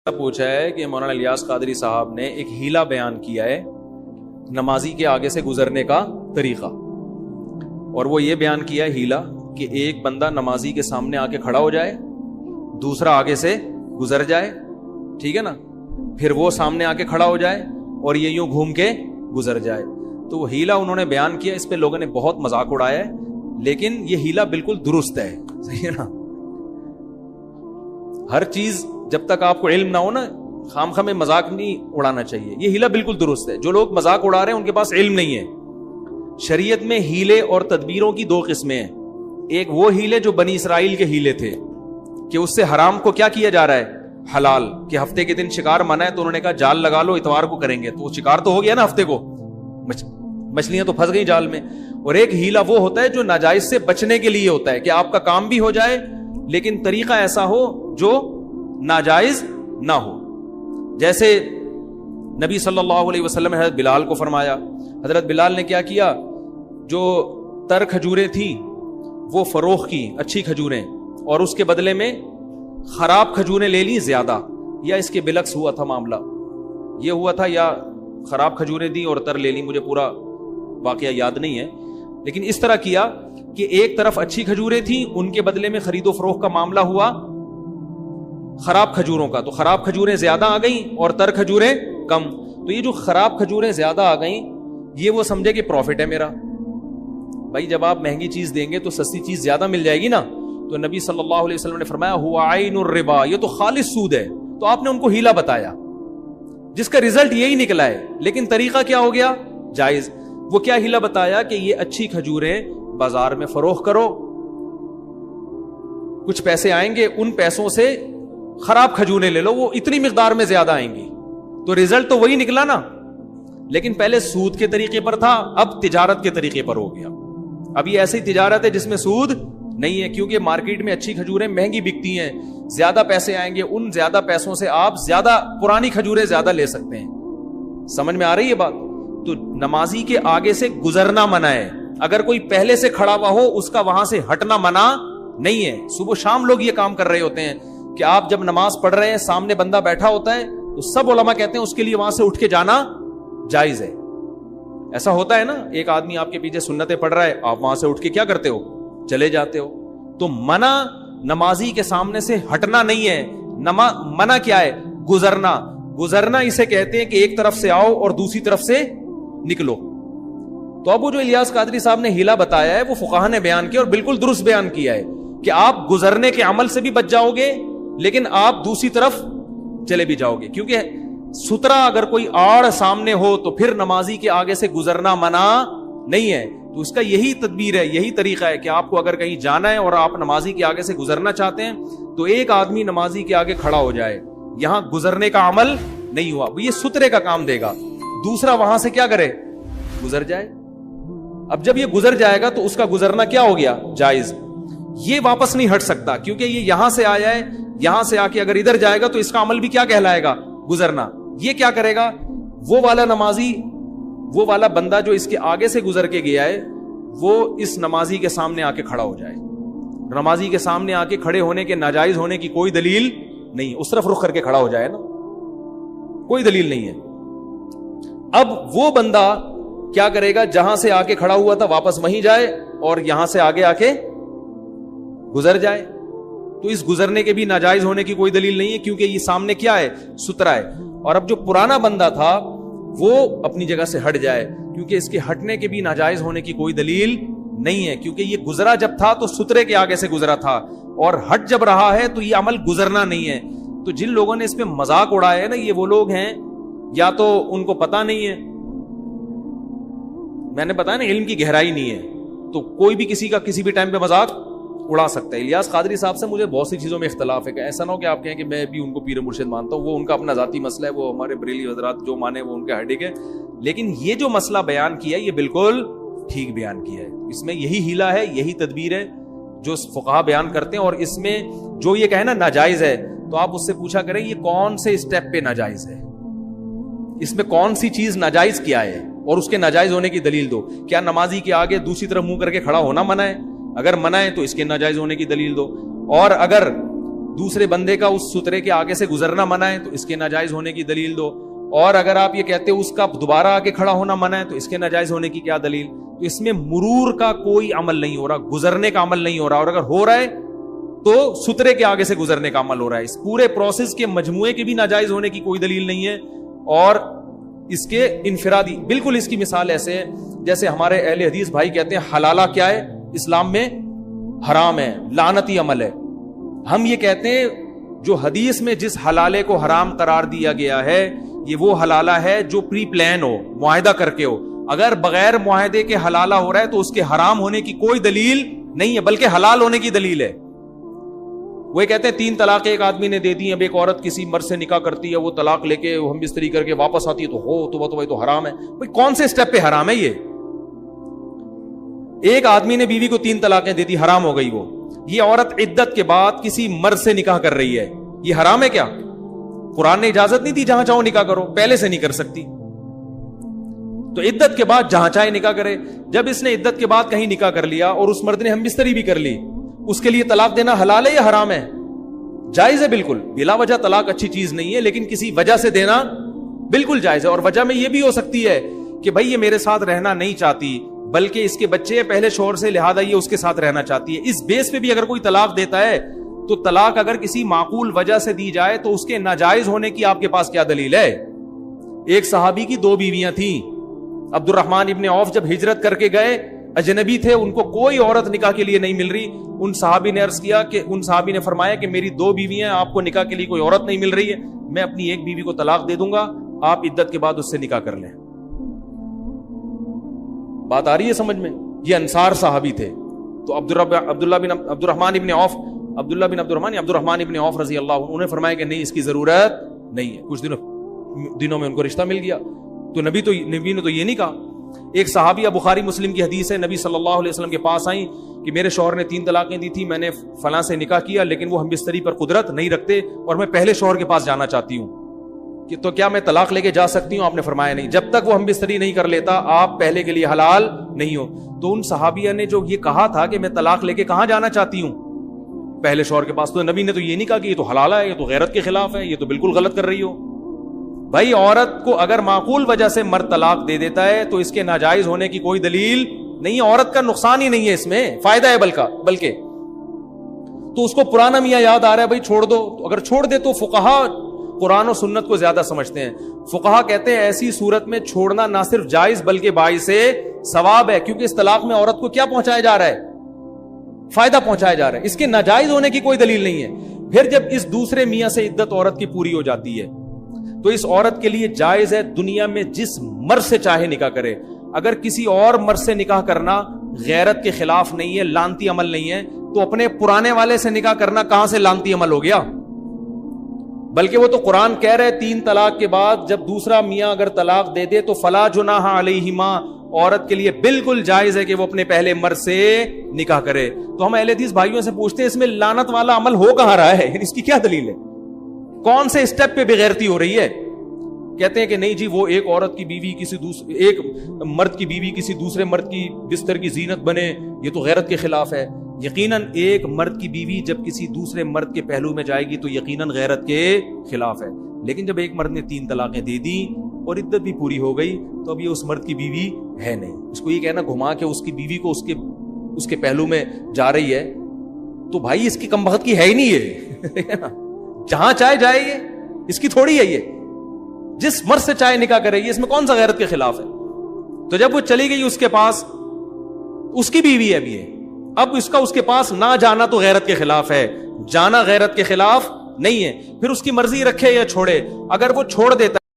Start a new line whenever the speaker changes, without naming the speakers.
پوچھا ہے کہ مولانا الیاس قادری صاحب نے ایک ہیلا بیان کیا ہے نمازی کے آگے سے گزرنے کا طریقہ، اور وہ یہ بیان کیا ہے ہیلا کہ ایک بندہ نمازی کے سامنے آ کے کھڑا ہو جائے، دوسرا آگے سے گزر جائے، ٹھیک ہے نا، پھر وہ سامنے آ کے کھڑا ہو جائے اور یہ یوں گھوم کے گزر جائے۔ تو وہ ہیلا انہوں نے بیان کیا، اس پہ لوگوں نے بہت مذاق اڑایا ہے، لیکن یہ ہیلا بالکل درست ہے، صحیح ہے نا۔ ہر چیز جب تک آپ کو علم نہ ہو نا، خام خواہ میں مذاق نہیں اڑانا چاہیے۔ یہ ہیلا بالکل درست ہے۔ جو لوگ مذاق اڑا رہے ہیں ان کے پاس علم نہیں ہے۔ شریعت میں ہیلے اور تدبیروں کی دو قسمیں ہیں۔ ایک وہ ہیلے جو بنی اسرائیل کے ہیلے تھے کہ اس سے حرام کو کیا کیا جا رہا ہے، حلال، کہ ہفتے کے دن شکار منع ہے تو انہوں نے کہا جال لگا لو، اتوار کو کریں گے، تو وہ شکار تو ہو گیا نا ہفتے کو، مچھلیاں تو پھنس گئی جال میں۔ اور ایک ہیلا وہ ہوتا ہے جو ناجائز سے بچنے کے لیے ہوتا ہے کہ آپ کا کام بھی ہو جائے لیکن طریقہ ایسا ہو جو ناجائز نہ ہو۔ جیسے نبی صلی اللہ علیہ وسلم نے حضرت بلال کو فرمایا، حضرت بلال نے کیا کیا، جو تر کھجوریں تھیں وہ فروخت کی، اچھی کھجوریں، اور اس کے بدلے میں خراب کھجوریں لے لی زیادہ، یا اس کے بلکس ہوا تھا معاملہ، یہ ہوا تھا، یا خراب کھجوریں دی اور تر لے لی، مجھے پورا واقعہ یاد نہیں ہے، لیکن اس طرح کیا کہ ایک طرف اچھی کھجوریں تھیں، ان کے بدلے میں خرید و فروخت کا معاملہ ہوا خراب کھجوروں کا، تو خراب کھجوریں زیادہ آ گئیں اور تر کھجوریں کم۔ تو یہ جو خراب کھجوریں زیادہ آ گئیں، یہ وہ سمجھے کہ پروفٹ ہے میرا۔ بھائی جب آپ مہنگی چیز دیں گے تو سستی چیز زیادہ مل جائے گی نا۔ تو نبی صلی اللہ علیہ وسلم نے فرمایا ہوا عین الربا، یہ تو خالص سود ہے۔ تو آپ نے ان کو ہیلا بتایا جس کا رزلٹ یہی نکلا ہے، لیکن طریقہ کیا ہو گیا، جائز۔ وہ کیا ہیلا بتایا کہ یہ اچھی کھجوریں بازار میں فروخت کرو، کچھ پیسے آئیں گے، ان پیسوں سے خراب کھجوریں لے لو، وہ اتنی مقدار میں زیادہ آئیں گی، تو رزلٹ تو وہی نکلا نا، لیکن پہلے سود کے طریقے پر تھا، اب تجارت کے طریقے پر ہو گیا۔ اب یہ ایسی تجارت ہے جس میں سود نہیں ہے، کیونکہ مارکیٹ میں اچھی کھجوریں مہنگی بکتی ہیں، زیادہ پیسے آئیں گے، ان زیادہ پیسوں سے آپ زیادہ پرانی کھجوریں زیادہ لے سکتے ہیں۔ سمجھ میں آ رہی ہے بات؟ تو نمازی کے آگے سے گزرنا منع ہے۔ اگر کوئی پہلے سے کھڑا ہوا ہو اس کا وہاں سے ہٹنا منع نہیں ہے۔ صبح شام لوگ یہ کام کر رہے ہوتے ہیں کہ آپ جب نماز پڑھ رہے ہیں، سامنے بندہ بیٹھا ہوتا ہے تو سب علماء کہتے ہیں اس کے لیے وہاں سے اٹھ کے جانا جائز ہے۔ ایسا ہوتا ہے نا، ایک آدمی آپ کے پیچھے سنتیں پڑھ رہا ہے، آپ وہاں سے اٹھ کے کیا کرتے ہو، چلے جاتے ہو۔ تو منع نمازی کے سامنے سے ہٹنا نہیں ہے، منع کیا ہے، گزرنا۔ گزرنا اسے کہتے ہیں کہ ایک طرف سے آؤ اور دوسری طرف سے نکلو۔ تو اب وہ جو الیاس قادری صاحب نے ہیلا بتایا ہے وہ فقہا نے بیان کیا اور بالکل درست بیان کیا ہے کہ آپ گزرنے کے عمل سے بھی بچ جاؤ گے لیکن آپ دوسری طرف چلے بھی جاؤ گے، کیونکہ سترا اگر کوئی آڑ سامنے ہو تو پھر نمازی کے آگے سے گزرنا منع نہیں ہے۔ تو اس کا یہی تدبیر ہے، یہی طریقہ ہے کہ آپ کو اگر کہیں جانا ہے اور آپ نمازی کے آگے سے گزرنا چاہتے ہیں تو ایک آدمی نمازی کے آگے کھڑا ہو جائے، یہاں گزرنے کا عمل نہیں ہوا، یہ سترے کا کام دے گا، دوسرا وہاں سے کیا کرے، گزر جائے۔ اب جب یہ گزر جائے گا تو اس کا گزرنا کیا ہو گیا، جائز۔ یہ واپس نہیں ہٹ سکتا کیونکہ یہ یہاں سے آیا ہے، یہاں سے آ کے اگر ادھر جائے گا تو اس کا عمل بھی کیا کہلائے گا، گزرنا۔ یہ کیا کرے گا، وہ والا نمازی، وہ والا بندہ جو اس کے آگے سے گزر کے گیا ہے، وہ اس نمازی کے سامنے آ کے کھڑا ہو جائے۔ نمازی کے سامنے آ کے کھڑے ہونے کے ناجائز ہونے کی کوئی دلیل نہیں، اس طرف رخ کر کے کھڑا ہو جائے نا، کوئی دلیل نہیں ہے۔ اب وہ بندہ کیا کرے گا، جہاں سے آ کے کھڑا ہوا تھا واپس وہیں جائے اور یہاں سے آگے آ کے گزر جائے۔ تو اس گزرنے کے بھی ناجائز ہونے کی کوئی دلیل نہیں ہے کیونکہ یہ سامنے کیا ہے، سترا ہے۔ اور اب جو پرانا بندہ تھا وہ اپنی جگہ سے ہٹ جائے کیونکہ اس کے ہٹنے کے بھی ناجائز ہونے کی کوئی دلیل نہیں ہے، کیونکہ یہ گزرا جب تھا تو سترے کے آگے سے گزرا تھا، اور ہٹ جب رہا ہے تو یہ عمل گزرنا نہیں ہے۔ تو جن لوگوں نے اس پہ مذاق اڑایا ہے نا، یہ وہ لوگ ہیں یا تو ان کو پتہ نہیں ہے، میں نے بتایا نا علم کی گہرائی نہیں ہے، تو کوئی بھی کسی کا کسی بھی ٹائم پہ مذاق اڑا سکتا ہے۔ الیاس قادری صاحب سے مجھے بہت سی چیزوں میں اختلاف ہے، کہ ایسا نہ ہو کہ آپ کہیں کہ میں بھی ان کو پیر مرشد مانتا ہوں، وہ ان کا اپنا ذاتی مسئلہ ہے، وہ ہمارے بریلی حضرات جو مانے وہ ان کا ہیڈک ہے، لیکن یہ جو مسئلہ بیان کیا ہے یہ بالکل ٹھیک بیان کیا ہے۔ اس میں یہی ہیلا ہے، یہی تدبیر ہے جو فقہا بیان کرتے ہیں، اور اس میں جو یہ کہے نا ناجائز ہے تو آپ اس سے پوچھا کریں یہ کون سے اسٹیپ پہ ناجائز ہے، اس میں کون سی چیز ناجائز کیا ہے اور اس کے ناجائز ہونے کی دلیل دو۔ کیا نمازی کے آگے دوسری طرف منہ کر کے کھڑا ہونا منع ہے؟ اگر منع ہے تو اس کے ناجائز ہونے کی دلیل دو، اور اگر دوسرے بندے کا اس سترے کے آگے سے گزرنا منع ہے تو اس کے ناجائز ہونے کی دلیل دو. اور اگر آپ یہ کہتے اس کا دوبارہ آگے کھڑا ہونا منع ہے تو اس کے ناجائز ہونے کی کیا دلیل؟ تو اس میں مرور کا کوئی عمل نہیں ہو رہا, گزرنے کا عمل نہیں ہو رہا, اور اگر ہو رہا ہے تو سترے کے آگے سے گزرنے کا عمل ہو رہا ہے. اس پورے پروسیس کے مجموعے کے بھی ناجائز ہونے کی کوئی دلیل نہیں ہے. اور اس کے انفرادی بالکل اس کی مثال ایسے ہے جیسے ہمارے اہل حدیث بھائی کہتے ہیں حلالہ کیا ہے اسلام میں؟ حرام ہے, لعنتی عمل ہے. ہم یہ کہتے ہیں جو حدیث میں جس حلالے کو حرام قرار دیا گیا ہے یہ وہ حلالہ ہے جو پری پلان ہو, معاہدہ کر کے ہو. اگر بغیر معاہدے کے حلالہ ہو رہا ہے تو اس کے حرام ہونے کی کوئی دلیل نہیں ہے بلکہ حلال ہونے کی دلیل ہے. وہ کہتے ہیں 3 طلاقیں ایک آدمی نے دے دی, اب ایک عورت کسی مرد سے نکاح کرتی ہے, وہ طلاق لے کے ہم بستری کر کے واپس آتی ہے تو ہو تو حرام ہے. بھئی کون سے سٹیپ پہ حرام ہے یہ؟ ایک آدمی نے بیوی کو 3 طلاقیں دے دی, حرام ہو گئی وہ. یہ عورت عدت کے بعد کسی مرد سے نکاح کر رہی ہے, یہ حرام ہے کیا؟ قرآن نے اجازت نہیں دی جہاں چاہو نکاح کرو, پہلے سے نہیں کر سکتی تو عدت کے بعد جہاں چاہے نکاح کرے. جب اس نے عدت کے بعد کہیں نکاح کر لیا اور اس مرد نے ہم بستری بھی کر لی, اس کے لیے طلاق دینا حلال ہے یا حرام ہے؟ جائز ہے بالکل. بلا وجہ طلاق اچھی چیز نہیں ہے, لیکن کسی وجہ سے دینا بالکل جائز ہے. اور وجہ میں یہ بھی ہو سکتی ہے کہ بھائی یہ میرے ساتھ رہنا نہیں چاہتی بلکہ اس کے بچے پہلے شوہر سے, لہذا یہ اس کے ساتھ رہنا چاہتی ہے. اس بیس پہ بھی اگر کوئی طلاق دیتا ہے تو طلاق اگر کسی معقول وجہ سے دی جائے تو اس کے ناجائز ہونے کی آپ کے پاس کیا دلیل ہے؟ ایک صحابی کی 2 بیویاں تھیں. عبد الرحمن ابن عوف جب ہجرت کر کے گئے, اجنبی تھے, ان کو کوئی عورت نکاح کے لیے نہیں مل رہی. ان صحابی نے عرض کیا کہ ان صحابی نے فرمایا کہ میری 2 بیویاں ہیں, آپ کو نکاح کے لیے کوئی عورت نہیں مل رہی ہے, میں اپنی ایک بیوی کو طلاق دے دوں گا, آپ عدت کے بعد اس سے نکاح کر لیں. بات آ رہی ہے سمجھ میں؟ یہ انصار صحابی تھے. تو عبداللہ بن عبد الرحمن ابن عوف رضی اللہ عنہ, انہوں نے فرمایا کہ نہیں اس کی ضرورت نہیں ہے. کچھ دنوں میں ان کو رشتہ مل گیا. تو نبی نے تو یہ نہیں کہا. ایک صحابیہ, بخاری مسلم کی حدیث ہے, نبی صلی اللہ علیہ وسلم کے پاس آئیں کہ میرے شوہر نے 3 طلاقیں دی تھی, میں نے فلاں سے نکاح کیا لیکن وہ ہم بستری پر قدرت نہیں رکھتے اور میں پہلے شوہر کے پاس جانا چاہتی ہوں, کہ تو کیا میں طلاق لے کے جا سکتی ہوں؟ آپ نے فرمایا نہیں, جب تک وہ ہم بستری نہیں کر لیتا آپ پہلے کے لیے حلال نہیں ہو. تو ان صحابیہ نے جو یہ کہا تھا کہ میں طلاق لے کے کہاں جانا چاہتی ہوں؟ پہلے شوہر کے پاس. تو نبی نے تو یہ نہیں کہا کہ یہ تو حلال ہے, یہ تو غیرت کے خلاف ہے, یہ تو بالکل غلط کر رہی ہو. بھائی عورت کو اگر معقول وجہ سے مرد طلاق دے دیتا ہے تو اس کے ناجائز ہونے کی کوئی دلیل نہیں ہے. عورت کا نقصان ہی نہیں ہے, اس میں فائدہ ہے بلکہ. تو اس کو پرانا میاں یاد آ رہا ہے, بھائی چھوڑ دو. اگر چھوڑ دے تو فقہا قرآن و سنت کو زیادہ سمجھتے ہیں. فقہا کہتے ہیں ایسی صورت میں چھوڑنا نہ صرف جائز بلکہ باعث ثواب ہے, کیونکہ اس طلاق میں عورت کو کیا پہنچایا جا رہا ہے؟ فائدہ پہنچایا جا رہا ہے. اس کے ناجائز ہونے کی کوئی دلیل نہیں ہے. پھر جب اس دوسرے میاں سے عدت عورت کی پوری ہو جاتی ہے تو اس عورت کے لیے جائز ہے دنیا میں جس مرد سے چاہے نکاح کرے. اگر کسی اور مرد سے نکاح کرنا غیرت کے خلاف نہیں ہے, لعنتی عمل نہیں ہے, تو اپنے پرانے والے سے نکاح کرنا کہاں سے لعنتی عمل ہو گیا؟ بلکہ وہ تو قرآن کہہ رہے 3 طلاق کے بعد جب دوسرا میاں اگر طلاق دے دے تو فلا جناح علیہما, عورت کے لیے بالکل جائز ہے کہ وہ اپنے پہلے مرد سے نکاح کرے. تو ہم اہل حدیث بھائیوں سے پوچھتے ہیں اس میں لعنت والا عمل ہو کہاں رہا ہے؟ اس کی کیا دلیل ہے؟ کون سے اسٹیپ پہ بغیرتی ہو رہی ہے؟ کہتے ہیں کہ نہیں جی وہ ایک عورت کی بیوی ایک مرد کی بیوی کسی دوسرے مرد کی بستر کی زینت بنے, یہ تو غیرت کے خلاف ہے. یقیناً ایک مرد کی بیوی جب کسی دوسرے مرد کے پہلو میں جائے گی تو یقیناً غیرت کے خلاف ہے. لیکن جب ایک مرد نے 3 طلاقیں دے دی اور عدت بھی پوری ہو گئی تو اب یہ اس مرد کی بیوی ہے نہیں. اس کو یہ کہنا گھما کے اس کی بیوی کو اس کے پہلو میں جا رہی ہے تو بھائی اس کی کم بخت کی ہے ہی نہیں ہے. جہاں چاہے جائے, یہ اس کی تھوڑی ہے, یہ جس مرد سے چاہے نکاح کرے گی, اس میں کون سا غیرت کے خلاف ہے؟ تو جب وہ چلی گئی اس کے پاس, اس کی بیوی ہے ابھی, اب اس کے پاس نہ جانا تو غیرت کے خلاف ہے, جانا غیرت کے خلاف نہیں ہے. پھر اس کی مرضی رکھے یا چھوڑے. اگر وہ چھوڑ دیتا